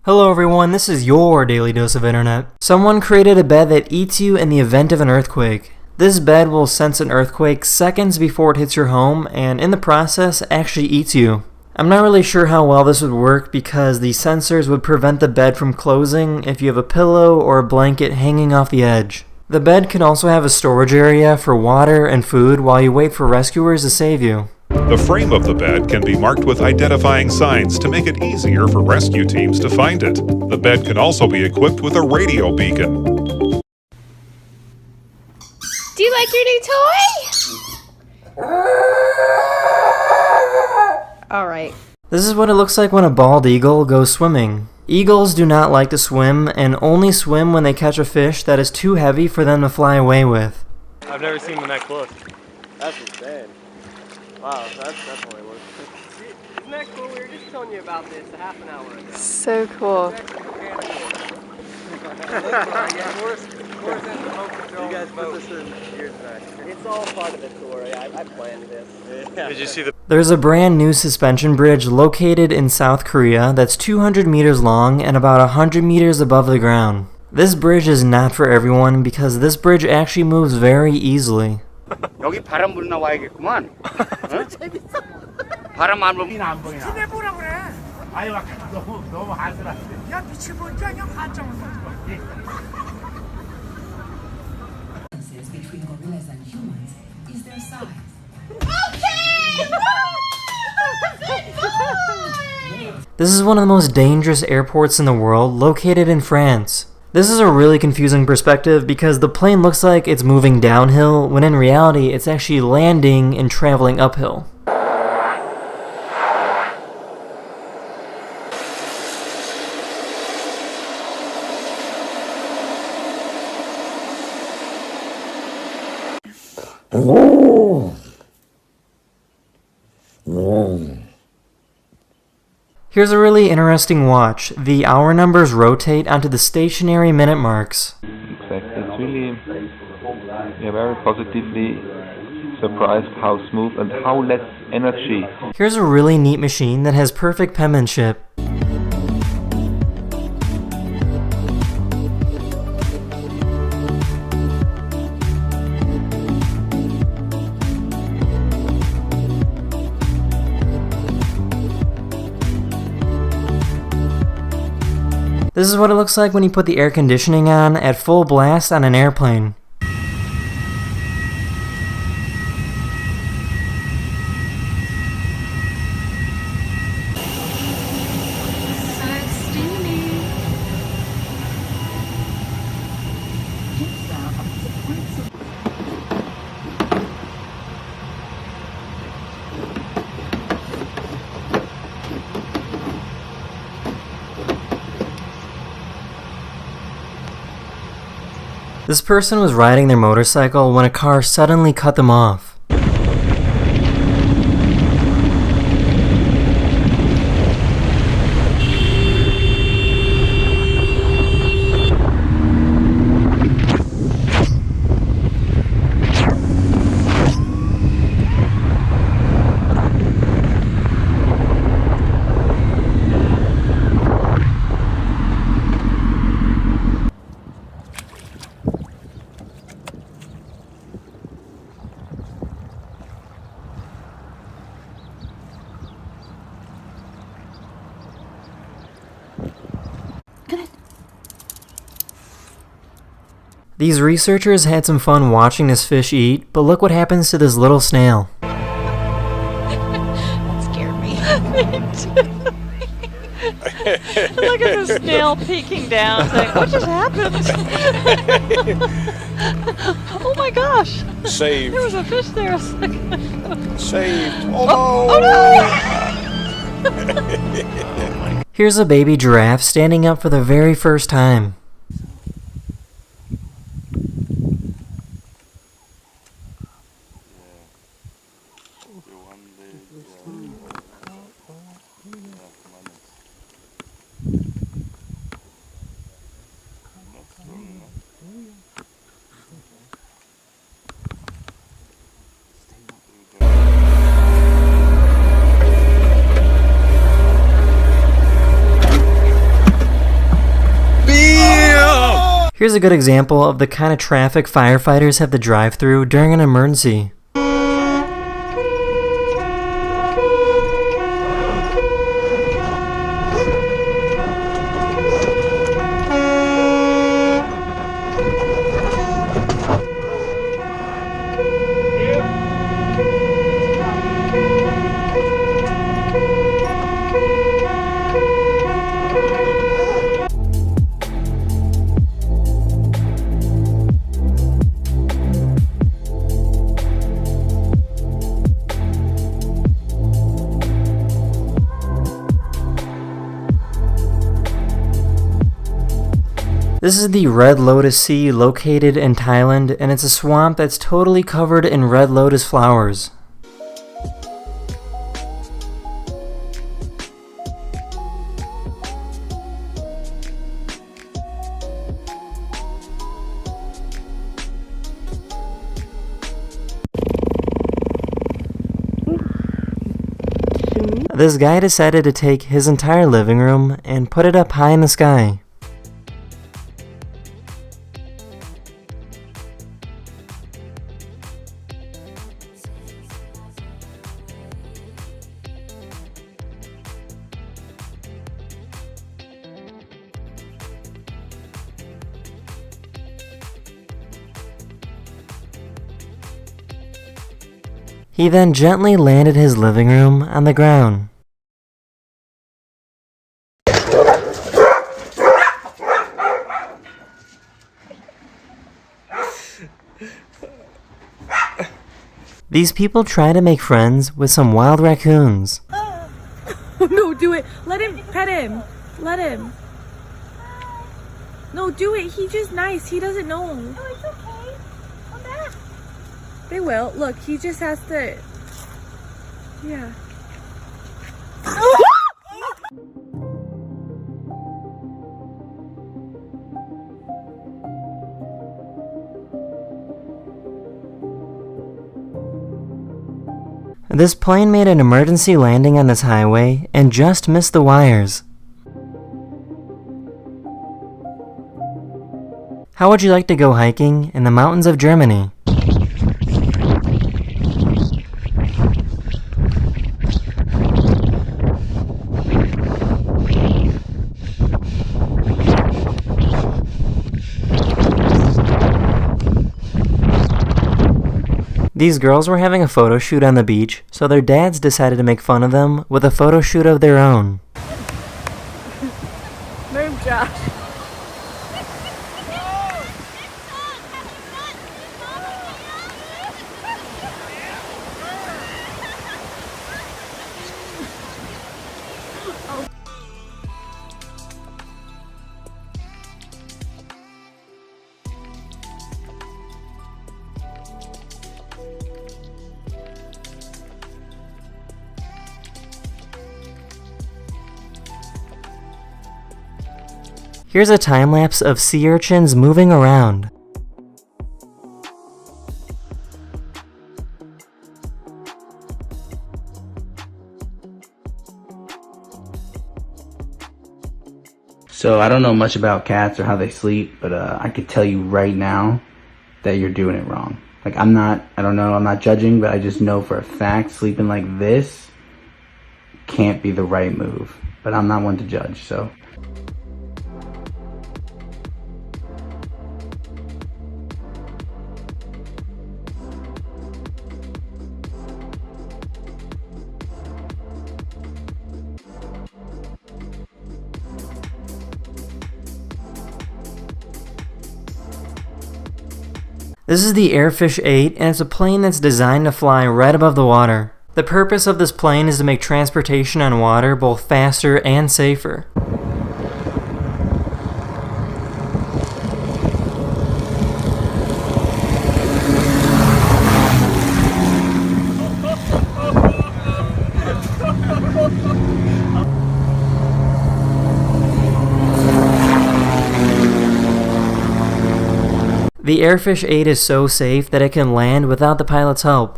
Hello everyone, this is your daily dose of internet. Someone created a bed that eats you in the event of an earthquake. This bed will sense an earthquake seconds before it hits your home, and in the process, actually eats you. I'm not really sure how well this would work because the sensors would prevent the bed from closing if you have a pillow or a blanket hanging off the edge. The bed can also have a storage area for water and food while you wait for rescuers to save you. The frame of the bed can be marked with identifying signs to make it easier for rescue teams to find it. The bed can also be equipped with a radio beacon. Do you like your new toy? Alright. This is what it looks like when a bald eagle goes swimming. Eagles do not like to swim and only swim when they catch a fish that is too heavy for them to fly away with. I've never seen them that close. That's insane. Wow, that's definitely worth it. Isn't that cool? We were just telling you about this a half an hour ago. So cool. You guys put this in years back. It's all part of the tour. Yeah, I planned this. Yeah. Did you see the... There's a brand new suspension bridge located in South Korea that's 200 meters long and about 100 meters above the ground. This bridge is not for everyone because this bridge actually moves very easily. 여기 바람 불나 와야겠구만. 바람 안 불면 안 보이나? 집에 보라 그래. 아유, 너무 한스럽지. 야 미칠 보니까 그냥 한정을 못 between gorillas and humans is their size. This is one of the most dangerous airports in the world, located in France. This is a really confusing perspective because the plane looks like it's moving downhill, when in reality it's actually landing and traveling uphill. Here's a really interesting watch. The hour numbers rotate onto the stationary minute marks. Exactly. It's really, we are very positively surprised how smooth and how less energy. Here's a really neat machine that has perfect penmanship. This is what it looks like when you put the air conditioning on at full blast on an airplane. This person was riding their motorcycle when a car suddenly cut them off. These researchers had some fun watching this fish eat, but look what happens to this little snail. That scared me. Look at the snail peeking down. It's like, what just happened? Oh my gosh. Saved. There was a fish there a second ago. Saved. Oh no! Here's a baby giraffe standing up for the very first time. Here's a good example of the kind of traffic firefighters have to drive through during an emergency. This is the Red Lotus Sea located in Thailand, and it's a swamp that's totally covered in red lotus flowers. This guy decided to take his entire living room and put it up high in the sky. He then gently landed his living room on the ground. These people try to make friends with some wild raccoons. No, do it. Let him pet him. Let him. No, do it. He's just nice. He doesn't know. No, it's okay. Come back. They will. Look, he just has to. Yeah. This plane made an emergency landing on this highway and just missed the wires. How would you like to go hiking in the mountains of Germany? These girls were having a photo shoot on the beach, so their dads decided to make fun of them with a photo shoot of their own. Move, Josh. Here's a time-lapse of sea urchins moving around. So I don't know much about cats or how they sleep, but I could tell you right now that you're doing it wrong. Like I'm not judging, but I just know for a fact sleeping like this can't be the right move. But I'm not one to judge, so. This is the Airfish 8, and it's a plane that's designed to fly right above the water. The purpose of this plane is to make transportation on water both faster and safer. The Airfish 8 is so safe that it can land without the pilot's help.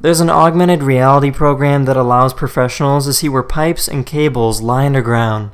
There's an augmented reality program that allows professionals to see where pipes and cables lie underground.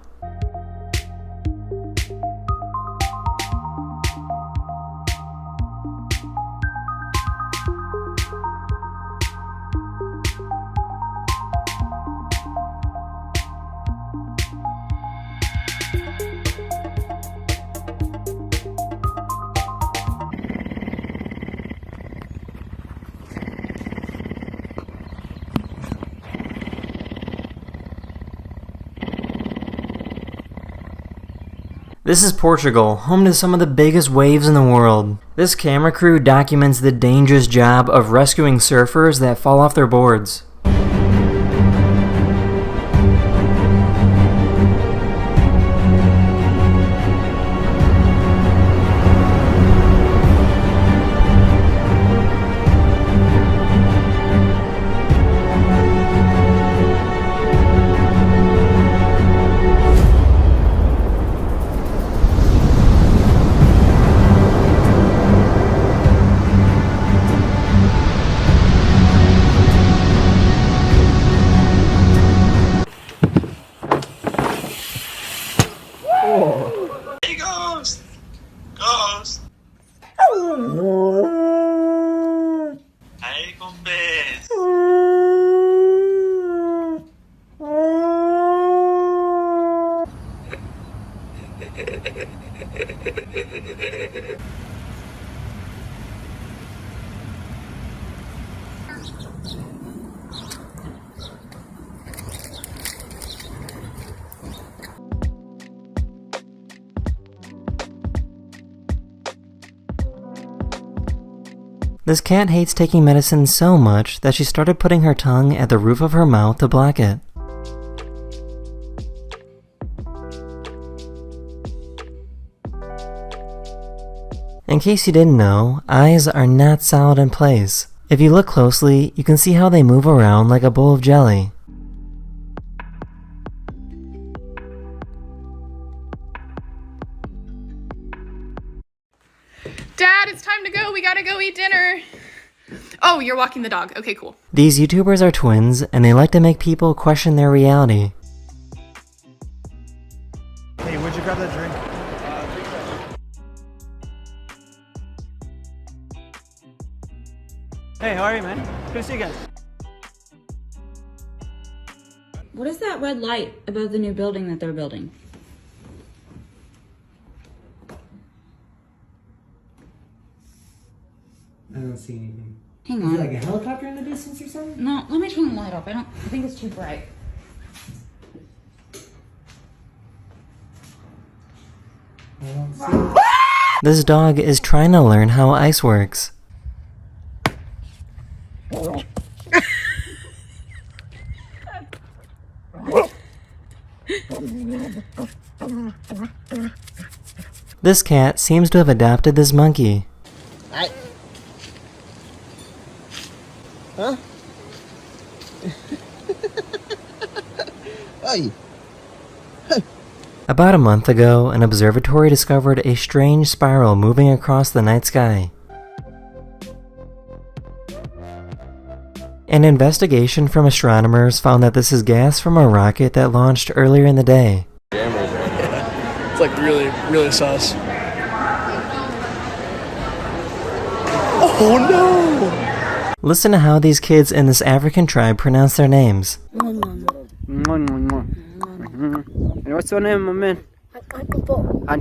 This is Portugal, home to some of the biggest waves in the world. This camera crew documents the dangerous job of rescuing surfers that fall off their boards. This cat hates taking medicine so much that she started putting her tongue at the roof of her mouth to block it. In case you didn't know, eyes are not solid in place. If you look closely, you can see how they move around like a bowl of jelly. Dad, it's time to go. We gotta go eat dinner. Oh, you're walking the dog. Okay, cool. These YouTubers are twins, and they like to make people question their reality. Hey, where'd you grab that drink? Hey, how are you, man? Good to see you guys. What is that red light above the new building that they're building? I don't see anything. Hang Is on. it like a helicopter in the distance or something? No, let me turn the light off. I think it's too bright. I don't see it. This dog is trying to learn how ice works. This cat seems to have adopted this monkey. Huh? Hey. About a month ago, an observatory discovered a strange spiral moving across the night sky. An investigation from astronomers found that this is gas from a rocket that launched earlier in the day. It's like really sus. Oh no! Listen to how these kids in this African tribe pronounce their names. And what's your name, my man? Anpupu.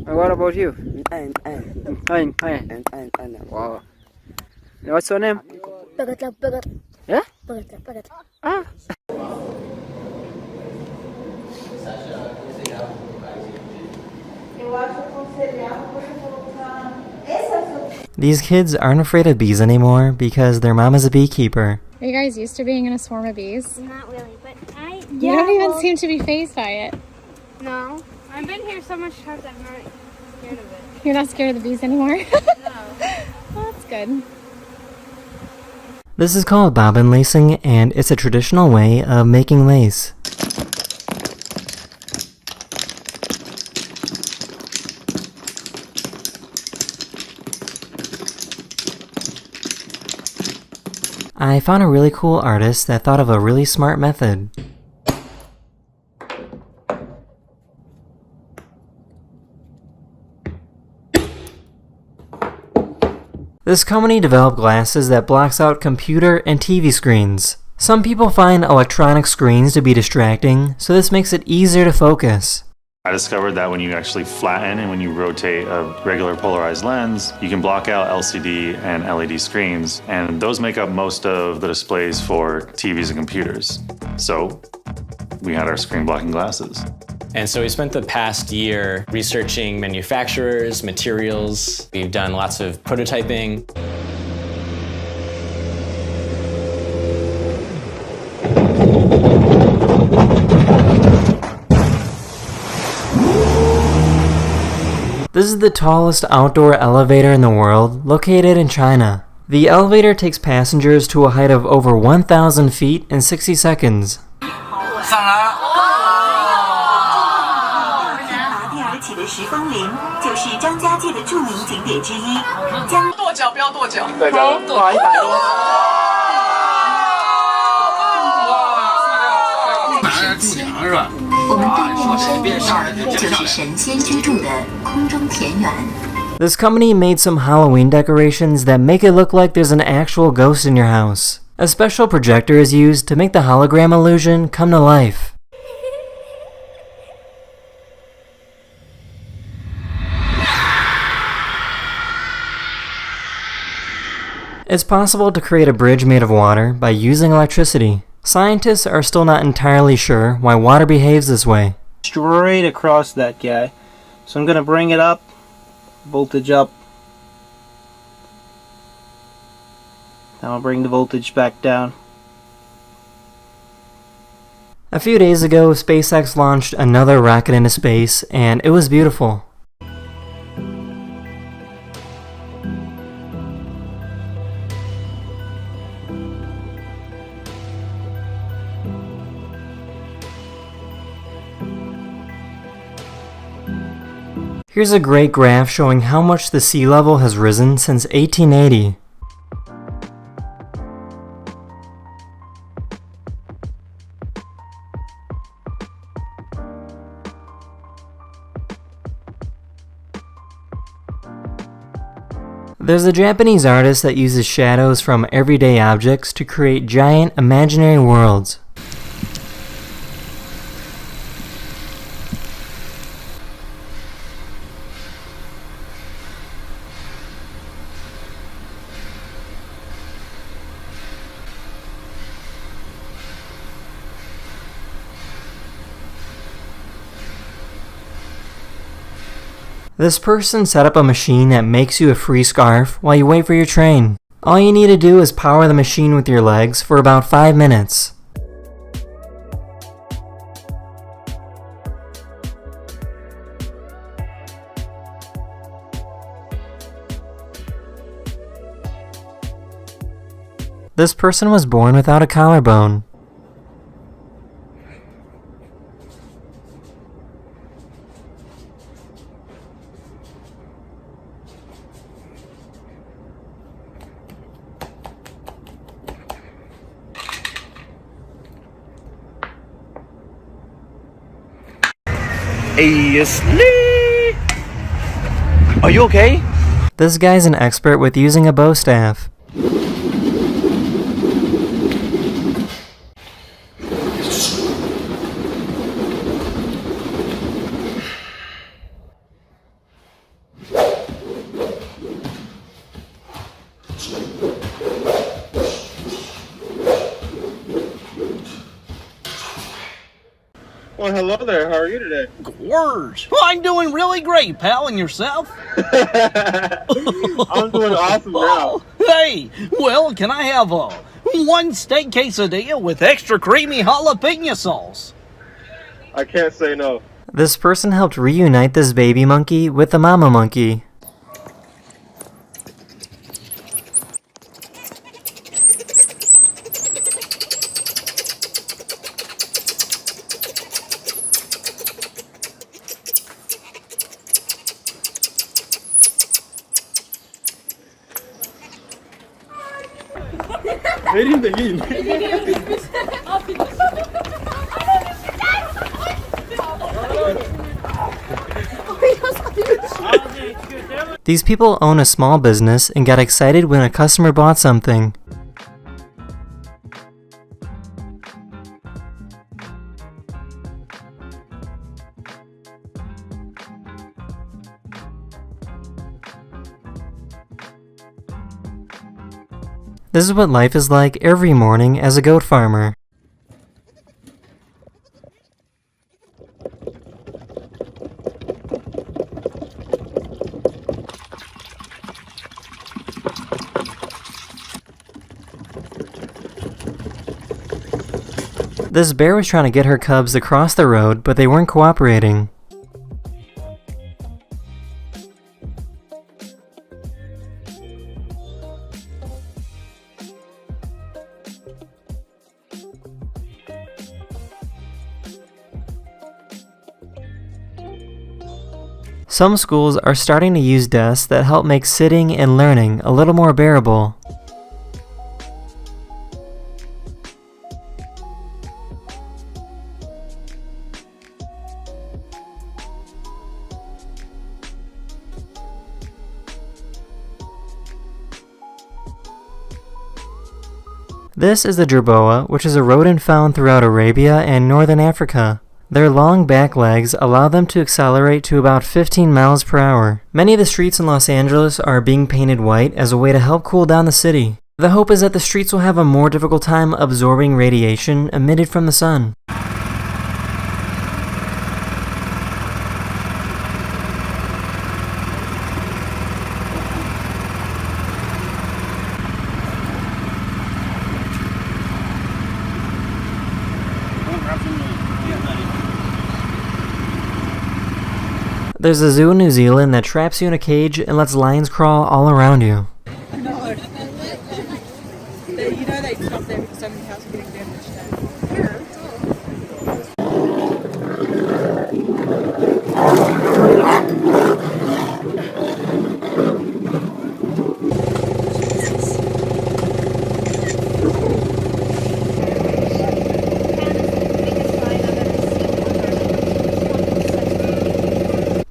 And what about you? Wow. And what's your name? Yeah? Ah. These kids aren't afraid of bees anymore because their mom is a beekeeper. Are you guys used to being in a swarm of bees? Not really, but You don't even seem to be fazed by it. No. I've been here so much times I'm not scared of it. You're not scared of the bees anymore? No. Well, that's good. This is called bobbin lacing, and it's a traditional way of making lace. I found a really cool artist that thought of a really smart method. This company developed glasses that blocks out computer and TV screens. Some people find electronic screens to be distracting, so this makes it easier to focus. I discovered that when you actually flatten and when you rotate a regular polarized lens, you can block out LCD and LED screens, and those make up most of the displays for TVs and computers. So we had our screen blocking glasses. And so we spent the past year researching manufacturers, materials. We've done lots of prototyping. This is the tallest outdoor elevator in the world, located in China. The elevator takes passengers to a height of over 1,000 feet in 60 seconds. This company made some Halloween decorations that make it look like there's an actual ghost in your house. A special projector is used to make the hologram illusion come to life. It's possible to create a bridge made of water by using electricity. Scientists are still not entirely sure why water behaves this way. Straight across that guy. So I'm going to bring it up, voltage up. Now I'll bring the voltage back down. A few days ago, SpaceX launched another rocket into space, and it was beautiful. Here's a great graph showing how much the sea level has risen since 1880. There's a Japanese artist that uses shadows from everyday objects to create giant imaginary worlds. This person set up a machine that makes you a free scarf while you wait for your train. All you need to do is power the machine with your legs for about 5 minutes. This person was born without a collarbone. Hey, Lee! Are you okay? This guy's an expert with using a bow staff. Well, hello there. How are you today? Gorge. Well, I'm doing really great, pal. And yourself? I'm doing awesome now. Hey, well, can I have one steak quesadilla with extra creamy jalapeno sauce? I can't say no. This person helped reunite this baby monkey with the mama monkey. Vereyim de yiyin. These people own a small business and got excited when a customer bought something. This is what life is like every morning as a goat farmer. This bear was trying to get her cubs to cross the road, but they weren't cooperating. Some schools are starting to use desks that help make sitting and learning a little more bearable. This is the jerboa, which is a rodent found throughout Arabia and northern Africa. Their long back legs allow them to accelerate to about 15 miles per hour. Many of the streets in Los Angeles are being painted white as a way to help cool down the city. The hope is that the streets will have a more difficult time absorbing radiation emitted from the sun. There's a zoo in New Zealand that traps you in a cage and lets lions crawl all around you. You know they stopped there because so many houses were getting damaged.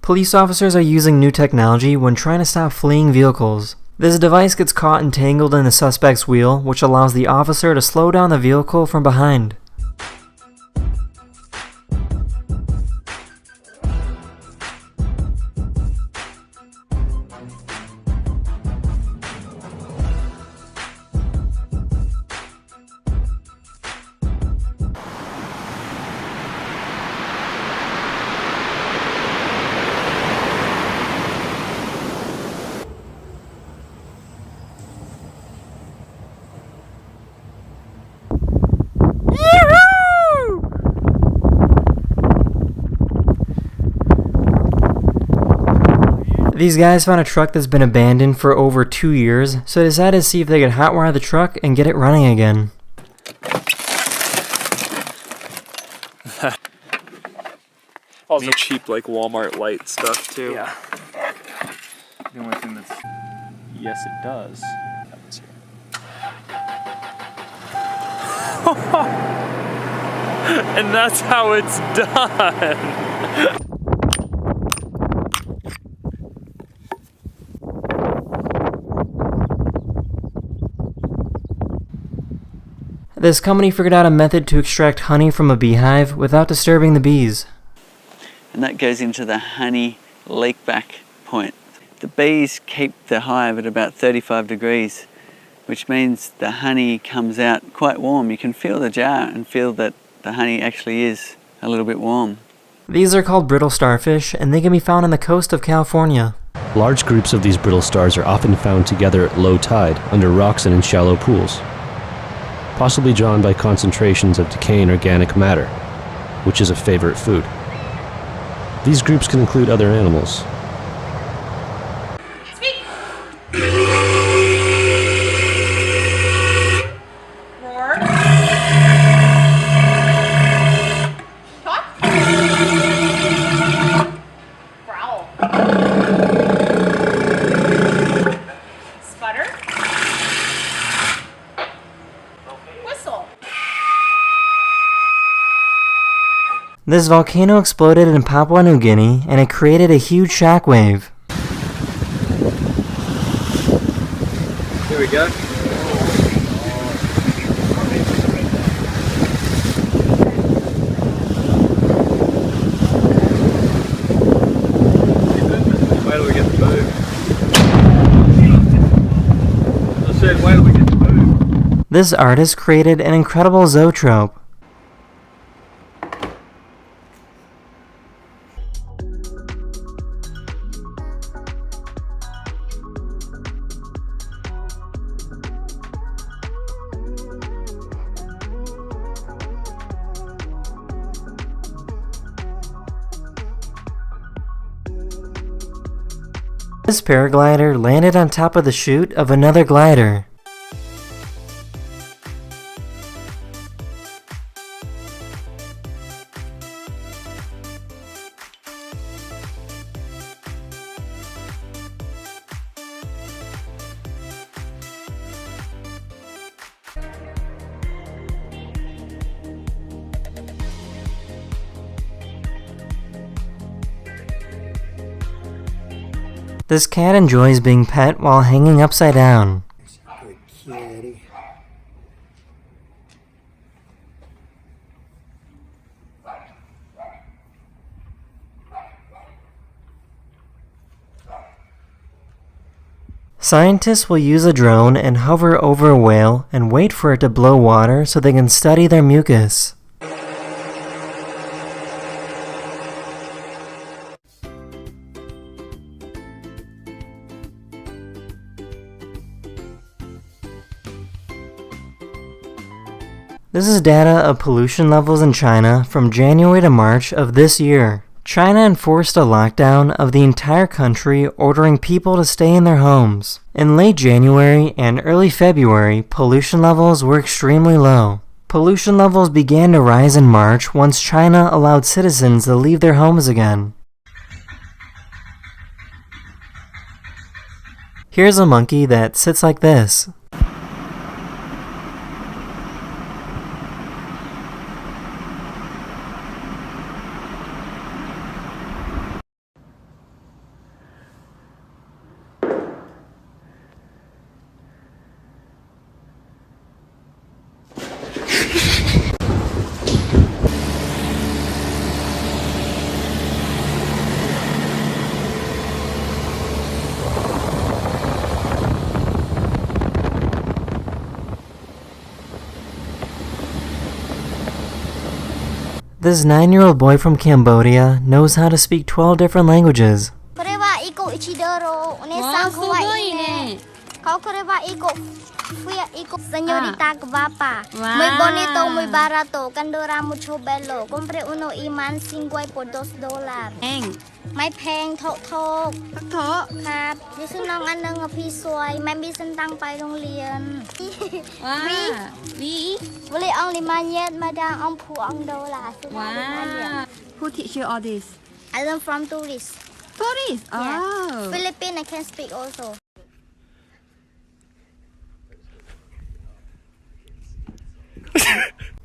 Police officers are using new technology when trying to stop fleeing vehicles. This device gets caught entangled in the suspect's wheel, which allows the officer to slow down the vehicle from behind. These guys found a truck that's been abandoned for over 2 years, so they decided to see if they could hotwire the truck and get it running again. Also cheap like Walmart light stuff too. Yeah. The only thing that's... Yes, it does. And that's how it's done. This company figured out a method to extract honey from a beehive without disturbing the bees. And that goes into the honey leak-back point. The bees keep the hive at about 35 degrees, which means the honey comes out quite warm. You can feel the jar and feel that the honey actually is a little bit warm. These are called brittle starfish, and they can be found on the coast of California. Large groups of these brittle stars are often found together at low tide, under rocks and in shallow pools, possibly drawn by concentrations of decaying organic matter, which is a favorite food. These groups can include other animals. This volcano exploded in Papua New Guinea and it created a huge shockwave. Here we go. Wait till we get to move. I said, wait till we get to move. This artist created an incredible zoetrope. This paraglider landed on top of the chute of another glider. This cat enjoys being pet while hanging upside down. Good kitty. Scientists will use a drone and hover over a whale and wait for it to blow water so they can study their mucus. This is data of pollution levels in China from January to March of this year. China enforced a lockdown of the entire country, ordering people to stay in their homes. In late January and early February, pollution levels were extremely low. Pollution levels began to rise in March once China allowed citizens to leave their homes again. Here's a monkey that sits like this. This 9-year-old boy from Cambodia knows how to speak 12 different languages. Señorita guapa, muy bonito, muy barato. Candora mucho bello. Compré uno imán 5 por $2. ไม่แพงโถครับดิฉันน้องอันนึงพี่สวยไม่มีเส้นตังไปโรงเรียนReally only manyet madang on pu on dola. Wow. Who teach you all this? I learned from tourists. Tourists? Yeah. Oh. Philippines I can speak also.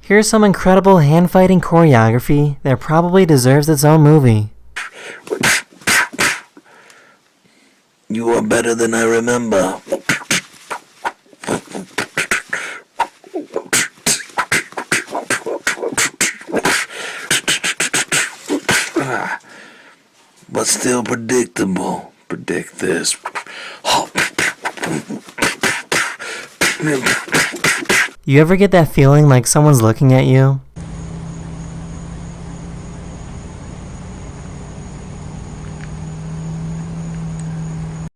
Here's some incredible hand-fighting choreography that probably deserves its own movie. You are better than I remember. But still predictable. Predict this. You ever get that feeling like someone's looking at you?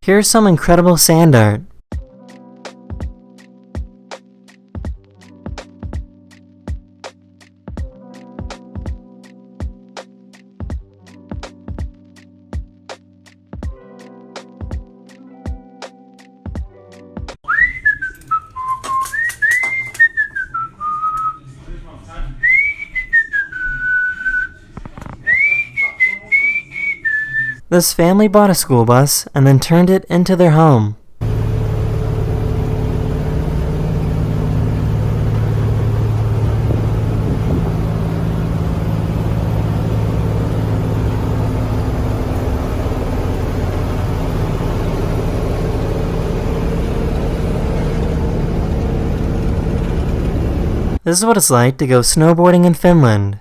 Here's some incredible sand art. This family bought a school bus and then turned it into their home. This is what it's like to go snowboarding in Finland.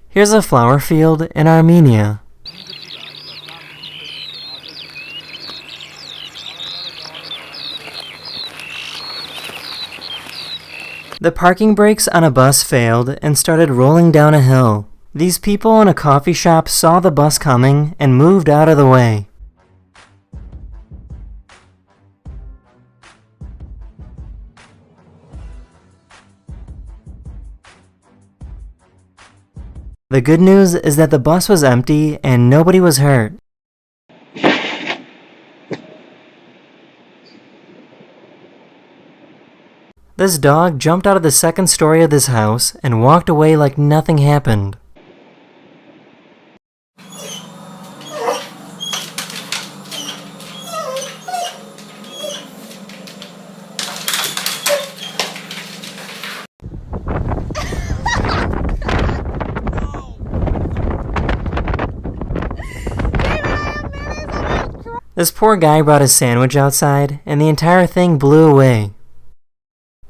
Here's a flower field in Armenia. The parking brakes on a bus failed and started rolling down a hill. These people in a coffee shop saw the bus coming and moved out of the way. The good news is that the bus was empty and nobody was hurt. This dog jumped out of the second story of this house and walked away like nothing happened. This poor guy brought his sandwich outside and the entire thing blew away.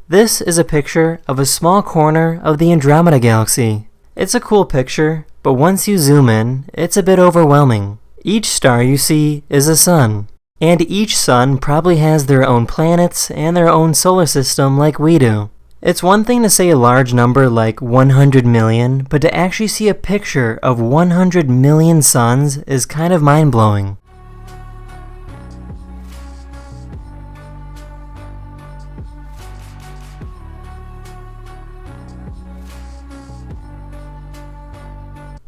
This is a picture of a small corner of the Andromeda Galaxy. It's a cool picture, but once you zoom in, it's a bit overwhelming. Each star you see is a sun, and each sun probably has their own planets and their own solar system like we do. It's one thing to say a large number like 100 million, but to actually see a picture of 100 million suns is kind of mind-blowing.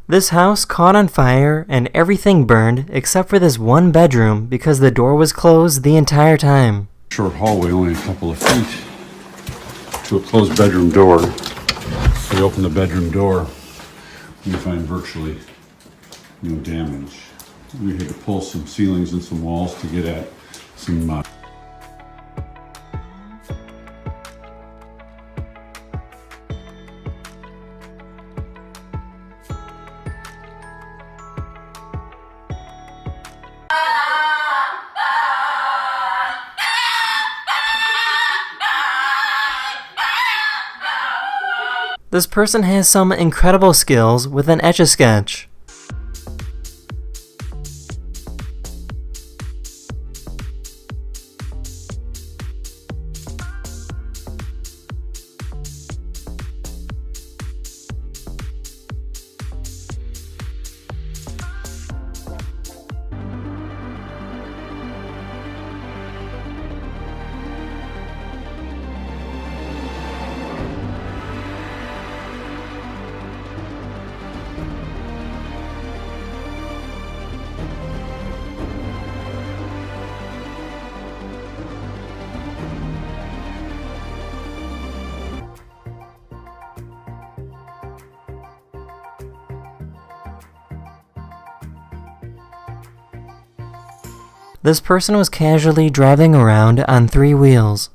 This house caught on fire and everything burned except for this one bedroom because the door was closed the entire time. Short hallway, only a couple of feet to a closed bedroom door. We open the bedroom door, we find virtually no damage. We had to pull some ceilings and some walls to get at some This person has some incredible skills with an Etch-a-Sketch. This person was casually driving around on 3 wheels.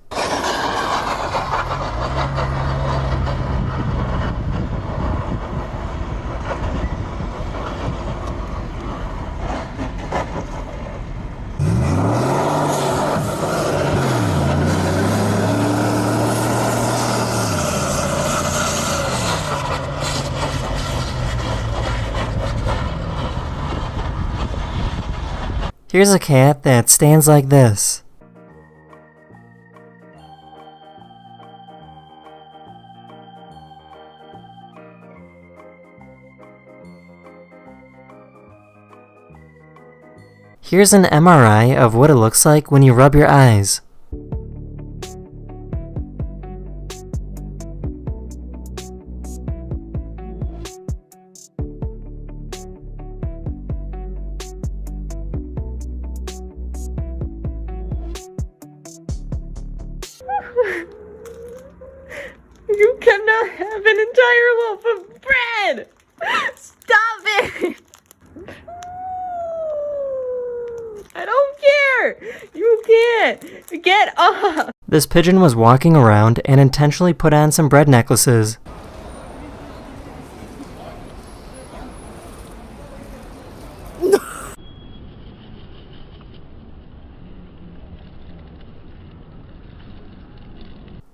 Here's a cat that stands like this. Here's an MRI of what it looks like when you rub your eyes. You cannot have an entire loaf of bread! Stop it! I don't care! You can't! Get off! This pigeon was walking around and intentionally put on some bread necklaces.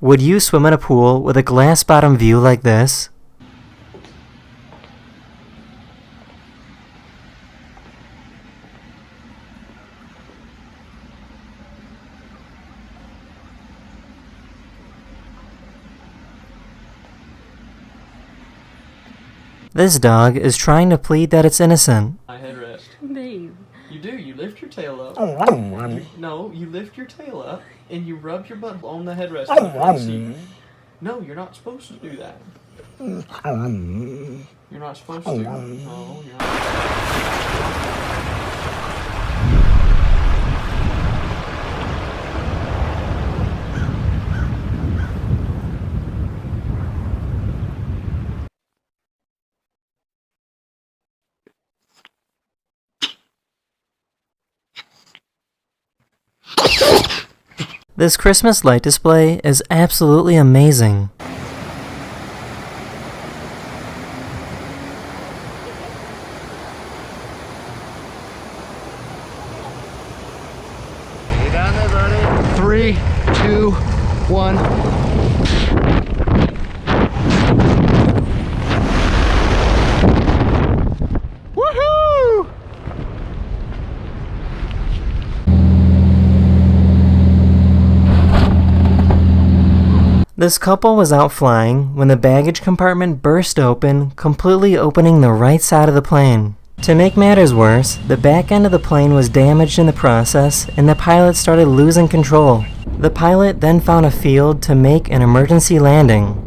Would you swim in a pool with a glass bottom view like this? This dog is trying to plead that it's innocent. My headrest. Babe. You do. You lift your tail up. No, you lift your tail up and you rub your butt on the headrest. Of the front seat. No, you're not supposed to do that. You're not supposed to. No, you're not. This Christmas light display is absolutely amazing. Get down there, buddy. 3, 2, 1. This couple was out flying when the baggage compartment burst open, completely opening the right side of the plane. To make matters worse, the back end of the plane was damaged in the process and the pilot started losing control. The pilot then found a field to make an emergency landing.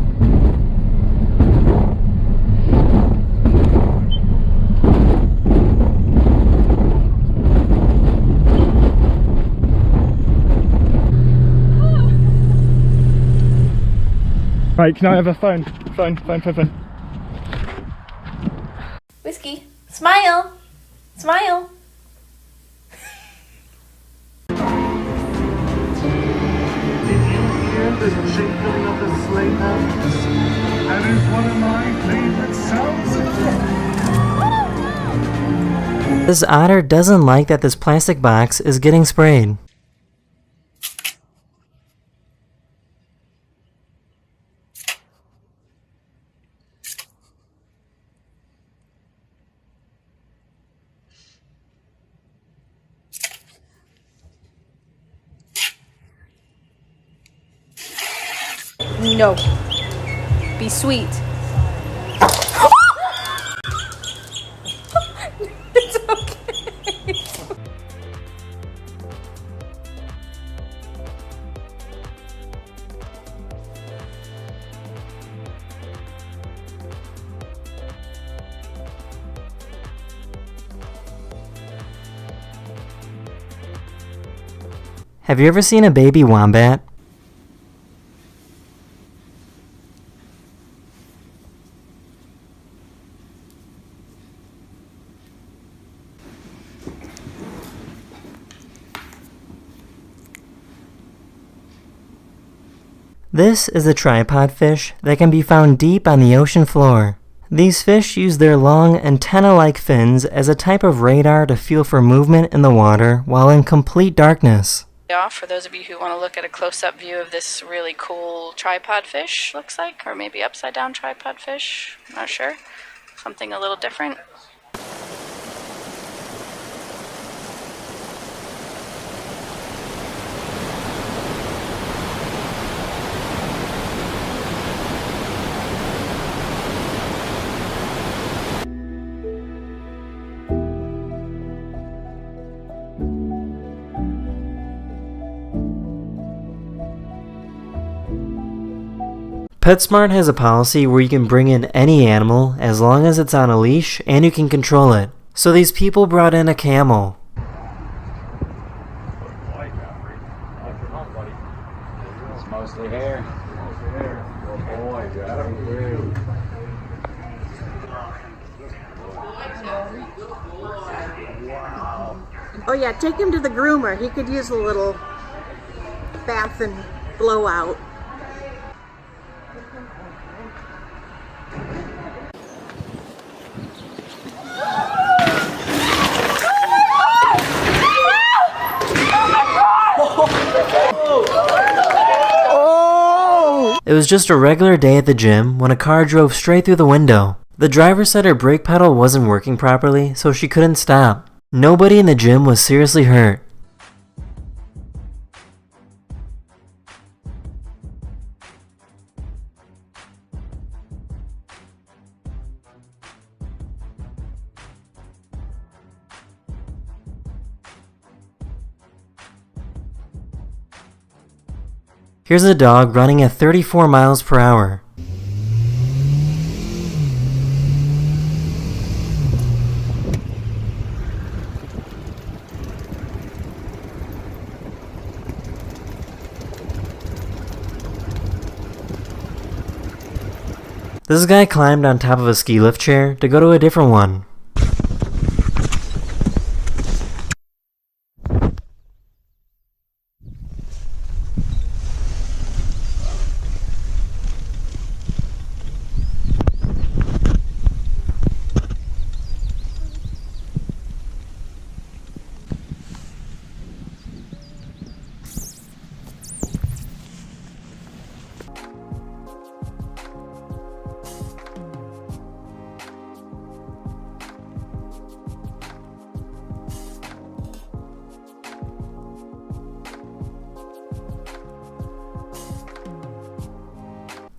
Right, can I have a phone? Phone. Whiskey. Smile. Smile. This otter doesn't like that this plastic box is getting sprayed. No. Be sweet. It's okay. Have you ever seen a baby wombat? This is a tripod fish that can be found deep on the ocean floor. These fish use their long antenna-like fins as a type of radar to feel for movement in the water while in complete darkness. For those of you who want to look at a close-up view of this really cool tripod fish, looks like, or maybe upside down tripod fish, I'm not sure, something a little different. PetSmart has a policy where you can bring in any animal as long as it's on a leash and you can control it. So these people brought in a camel. It's mostly hair. Good boy, got him. Oh yeah, take him to the groomer. He could use a little bath and blowout. Oh! It was just a regular day at the gym when a car drove straight through the window. The driver said her brake pedal wasn't working properly, so she couldn't stop. Nobody in the gym was seriously hurt. Here's a dog running at 34 miles per hour. This guy climbed on top of a ski lift chair to go to a different one.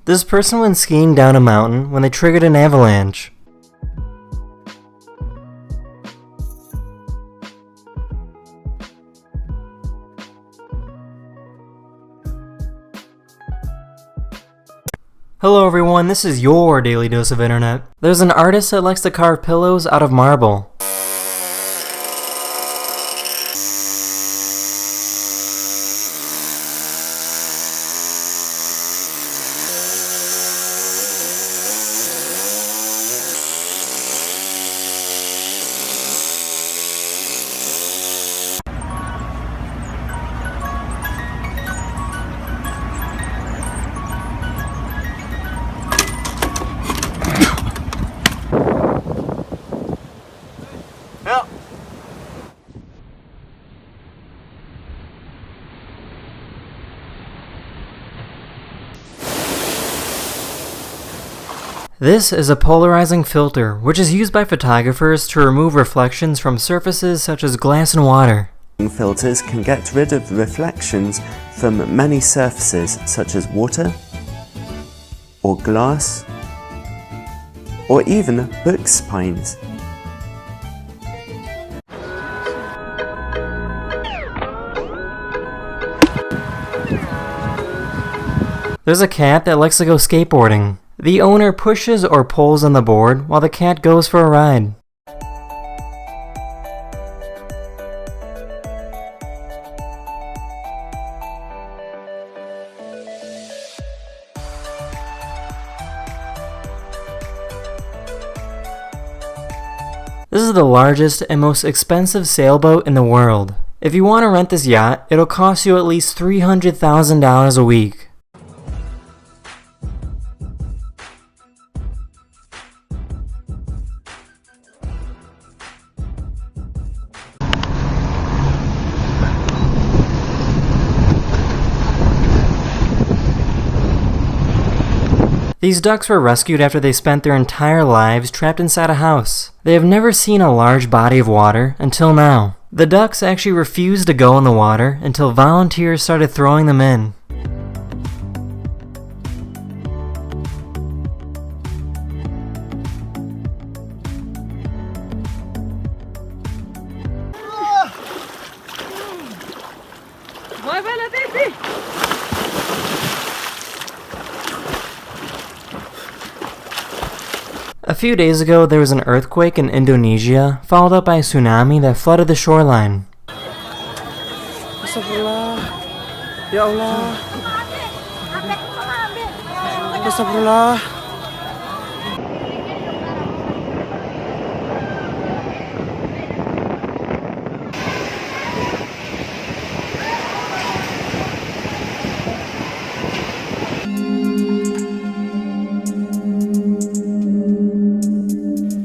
This person went skiing down a mountain when they triggered an avalanche. Hello everyone, this is your daily dose of internet. There's an artist that likes to carve pillows out of marble. This is a polarizing filter, which is used by photographers to remove reflections from surfaces such as glass and water. Filters can get rid of reflections from many surfaces such as water, or glass, or even book spines. There's a cat that likes to go skateboarding. The owner pushes or pulls on the board while the cat goes for a ride. This is the largest and most expensive sailboat in the world. If you want to rent this yacht, it'll cost you at least $300,000 a week. These ducks were rescued after they spent their entire lives trapped inside a house. They have never seen a large body of water until now. The ducks actually refused to go in the water until volunteers started throwing them in. A few days ago, there was an earthquake in Indonesia, followed up by a tsunami that flooded the shoreline. Astagfirullah. Ya Allah. Astagfirullah.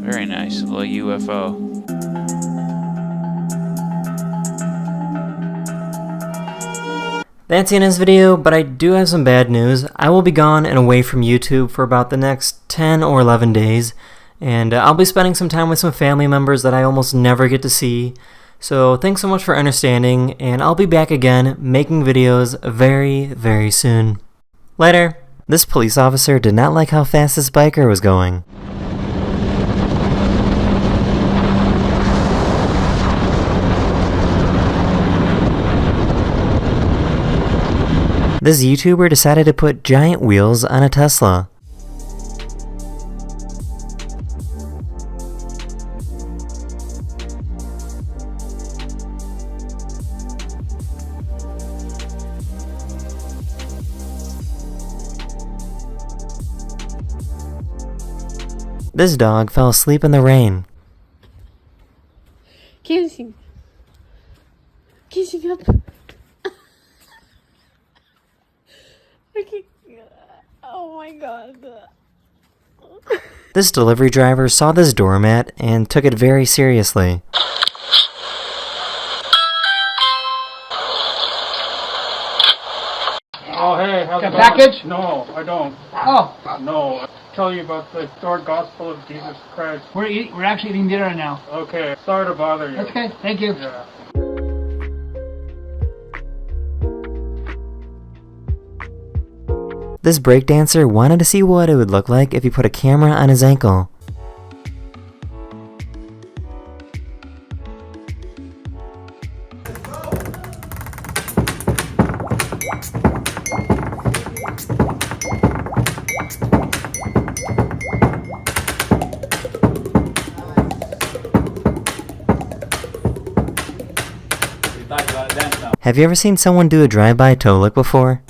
Very nice, little UFO. That's the end of this video, but I do have some bad news. I will be gone and away from YouTube for about the next 10 or 11 days, and I'll be spending some time with some family members that I almost never get to see. So thanks so much for understanding, and I'll be back again making videos very, very soon. Later. This police officer did not like how fast this biker was going. This YouTuber decided to put giant wheels on a Tesla. This dog fell asleep in the rain. Kissing. Kissing up. Okay. Oh my god. This delivery driver saw this doormat and took it very seriously. Oh, hey, how's it going? Package? No, I don't. Oh. No, I'll tell you about the short gospel of Jesus Christ. We're actually eating dinner now. Okay, sorry to bother you. That's okay, thank you. Yeah. This breakdancer wanted to see what it would look like if he put a camera on his ankle. Have you ever seen someone do a drive-by toe lick before?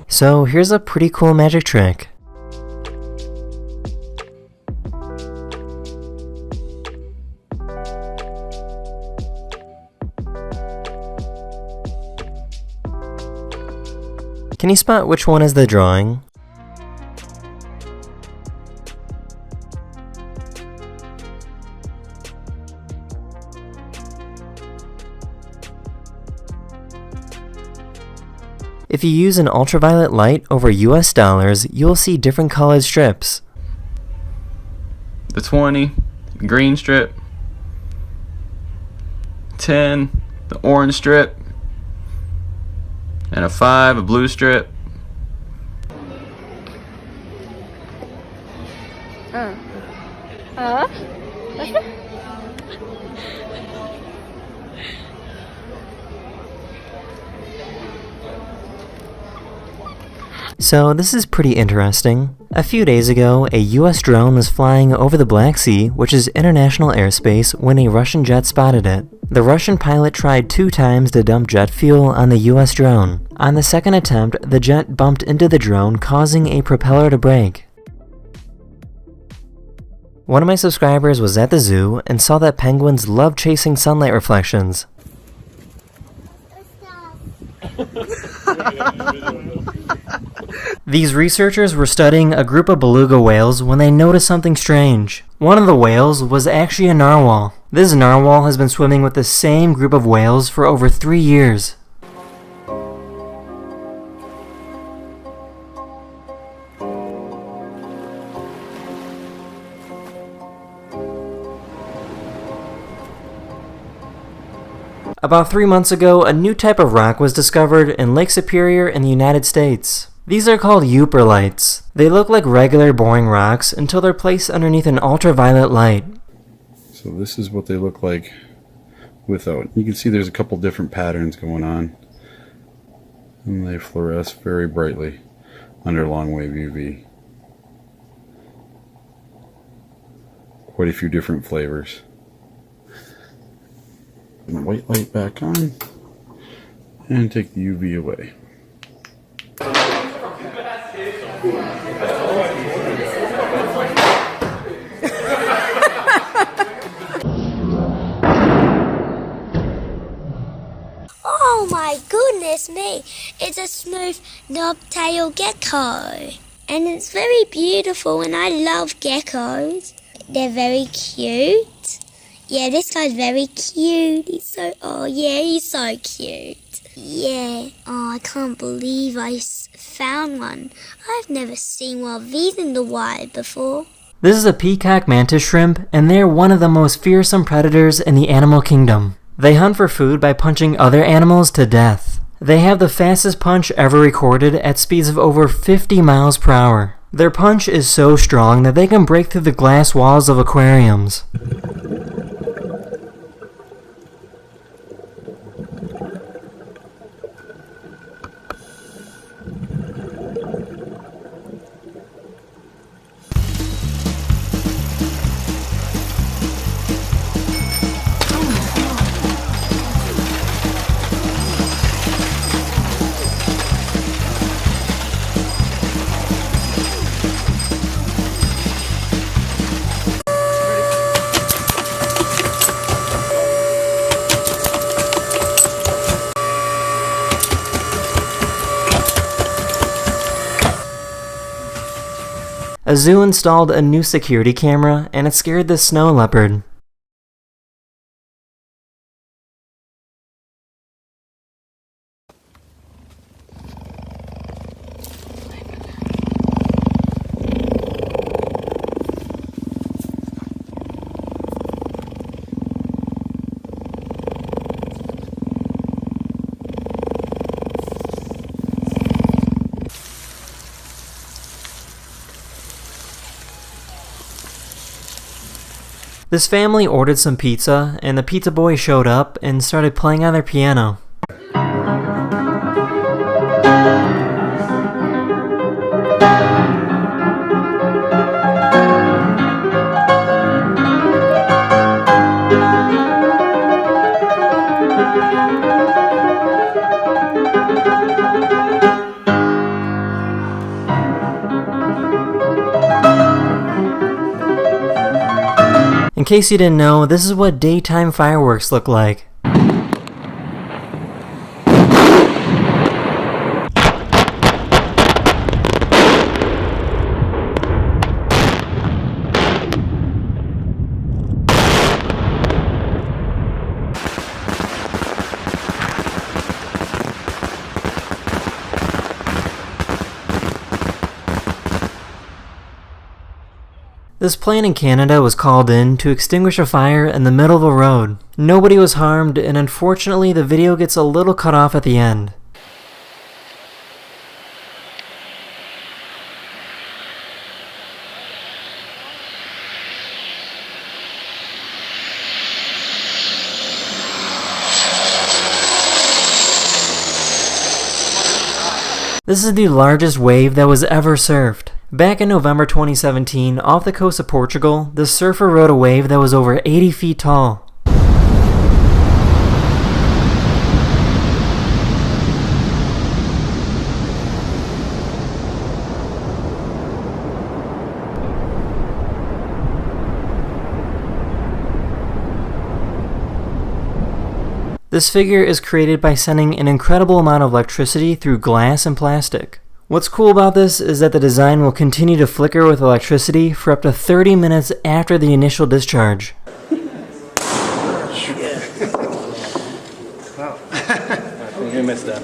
So here's a pretty cool magic trick. Can you spot which one is the drawing? If you use an ultraviolet light over US dollars, you'll see different colored strips. The 20, the green strip. 10, the orange strip. And a 5, a blue strip. So this is pretty interesting. A few days ago, a US drone was flying over the Black Sea, which is international airspace, when a Russian jet spotted it. The Russian pilot tried 2 times to dump jet fuel on the US drone. On the second attempt, the jet bumped into the drone, causing a propeller to break. One of my subscribers was at the zoo and saw that penguins love chasing sunlight reflections. These researchers were studying a group of beluga whales when they noticed something strange. One of the whales was actually a narwhal. This narwhal has been swimming with the same group of whales for over 3 years. About 3 months ago, a new type of rock was discovered in Lake Superior in the United States. These are called euperlites. They look like regular boring rocks until they're placed underneath an ultraviolet light. So this is what they look like without. You can see there's a couple different patterns going on, and they fluoresce very brightly under long wave UV. Quite a few different flavors. And white light back on, and take the UV away. Oh my goodness me, it's a smooth knob-tail gecko. And it's very beautiful, and I love geckos. They're very cute. Yeah, this guy's very cute. He's so cute. Yeah. Oh, I can't believe I found one. I've never seen one of these in the wild before. This is a peacock mantis shrimp, and they're one of the most fearsome predators in the animal kingdom. They hunt for food by punching other animals to death. They have the fastest punch ever recorded at speeds of over 50 miles per hour. Their punch is so strong that they can break through the glass walls of aquariums. A zoo installed a new security camera, and it scared this snow leopard. This family ordered some pizza, and the pizza boy showed up and started playing on their piano. In case you didn't know, this is what daytime fireworks look like. This plane in Canada was called in to extinguish a fire in the middle of a road. Nobody was harmed, and unfortunately the video gets a little cut off at the end. This is the largest wave that was ever surfed. Back in November 2017, off the coast of Portugal, the surfer rode a wave that was over 80 feet tall. This figure is created by sending an incredible amount of electricity through glass and plastic. What's cool about this is that the design will continue to flicker with electricity for up to 30 minutes after the initial discharge. You missed that.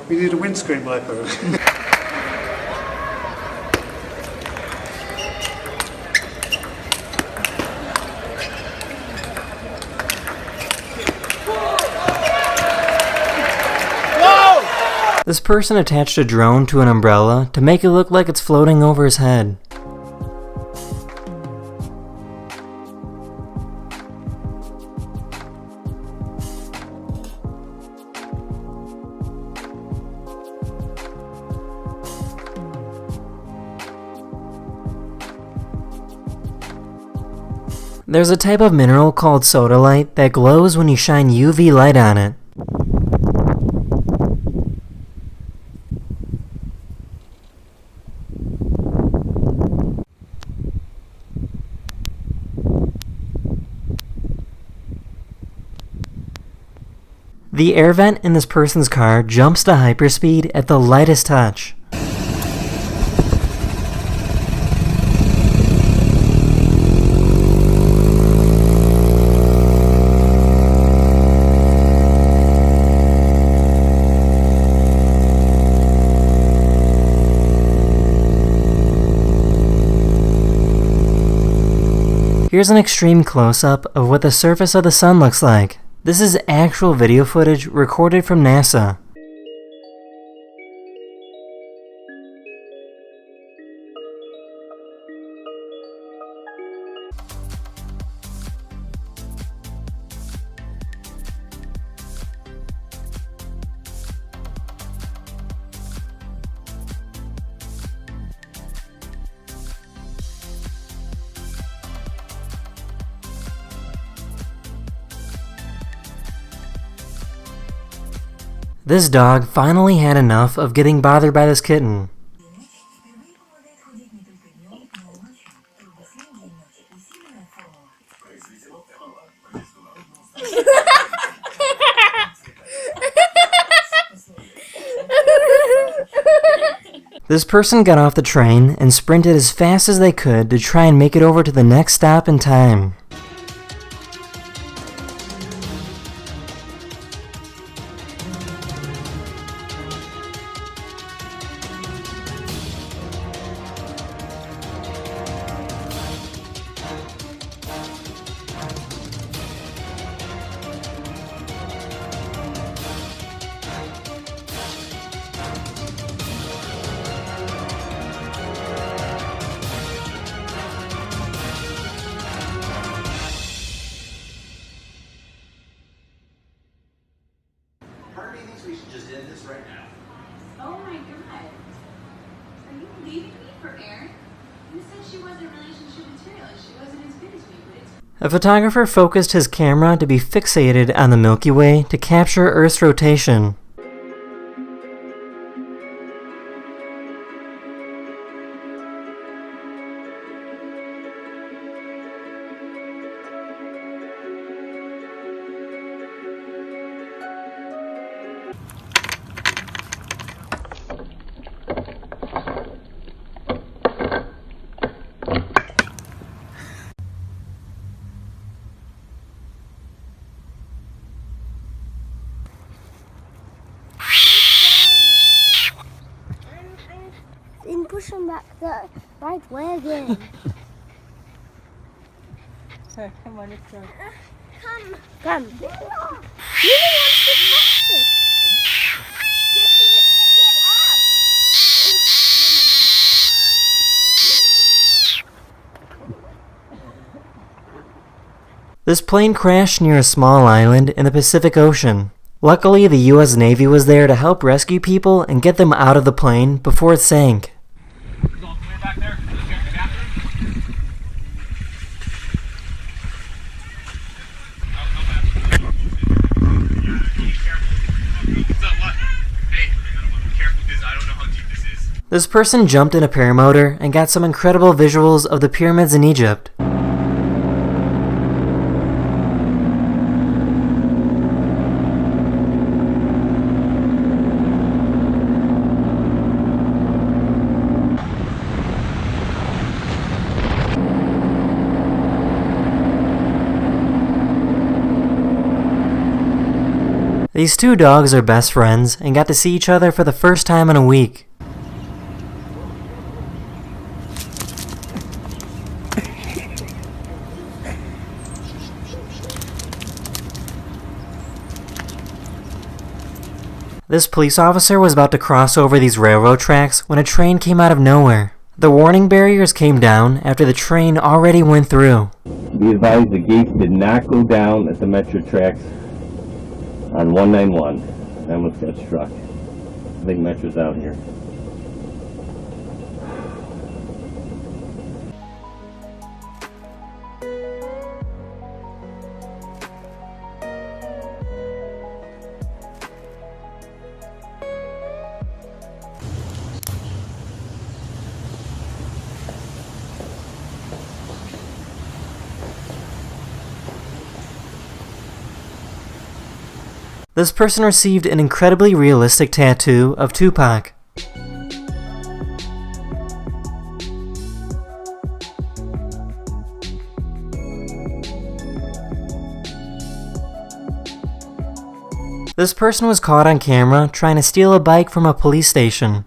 We need a windscreen wiper. This person attached a drone to an umbrella to make it look like it's floating over his head. There's a type of mineral called sodalite that glows when you shine UV light on it. The air vent in this person's car jumps to hyperspeed at the lightest touch. Here's an extreme close-up of what the surface of the sun looks like. This is actual video footage recorded from NASA. This dog finally had enough of getting bothered by this kitten. This person got off the train and sprinted as fast as they could to try and make it over to the next stop in time. Part of me thinks we should just end this right now. Oh my god. Are you leaving me for Erin? You said she wasn't relationship material and she wasn't as good as me, but it's... A photographer focused his camera to be fixated on the Milky Way to capture Earth's rotation. Then push him back the right way again. Come on, let's go. Come. Come. Lily wants to touch this. This plane crashed near a small island in the Pacific Ocean. Luckily, the US Navy was there to help rescue people and get them out of the plane before it sank. This person jumped in a paramotor and got some incredible visuals of the pyramids in Egypt. These two dogs are best friends and got to see each other for the first time in a week. This police officer was about to cross over these railroad tracks when a train came out of nowhere. The warning barriers came down after the train already went through. Be advised the gates did not go down at the metro tracks on 191. I almost got struck. I think Metro's out here. This person received an incredibly realistic tattoo of Tupac. This person was caught on camera trying to steal a bike from a police station.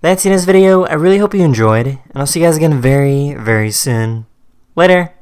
That's the end of this video. I really hope you enjoyed, and I'll see you guys again very, very soon. Later!